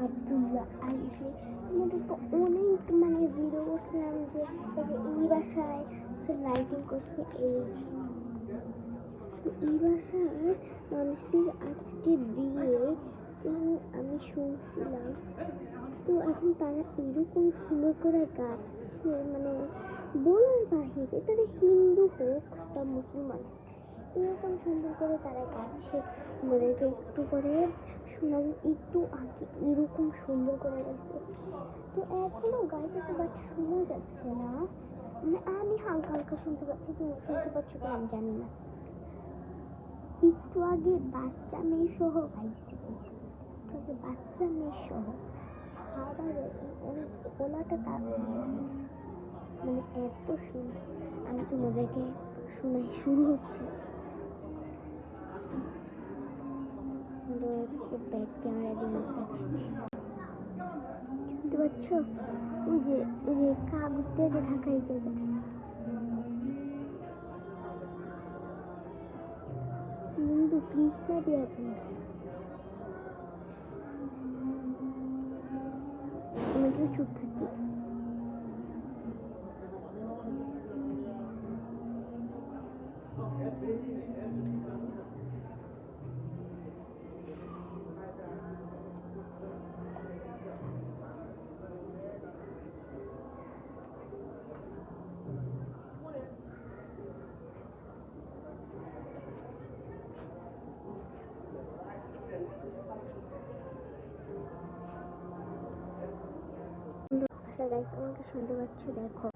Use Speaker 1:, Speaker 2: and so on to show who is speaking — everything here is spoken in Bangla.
Speaker 1: আব্দুল্লাহ আইসে আমাদের তো অনেক মানে ভিডিও করছিলাম যে এই বাসায় লাইটিং করছে এই তো এই বাসার মানুষদের আজকে দিয়ে আমি শুনছিলাম। তো এখন তারা এরকম সুন্দর করে গাচ্ছে মানে বলার বাহিরে, তারা হিন্দু হোক বা মুসলমান, এরকম সুন্দর করে তারা গাচ্ছে। আমাদেরকে একটু করে শোনাবো, একটু আগে এরকম সুন্দর করে গাইছে, তো এখনো গাইতেছে বাট শোনা যাচ্ছে না, মানে আমি হালকা হালকা শুনতে পাচ্ছি, তুমি শুনতে পাচ্ছ কি আমি জানি না। একটু আগে বাচ্চা মেয়ে সহ গাইছে, একটু আগে বাচ্চা মেয়ে সহ আবার অনেক গলাটা তার মানে এত সুন্দর। আমি তোমাদেরকে শোনাই, শুরু হচ্ছে। ব্যাক ক্যামেরা দিয়ে শুনতে পাচ্ছ? ওই যে কাগজ দিয়ে যে ঢাকা এই জায়গা কিন্তু কৃষ্ণা দিয়ে আমাকে চুপ থাকি। আমাকে শুনতে পাচ্ছ? দেখো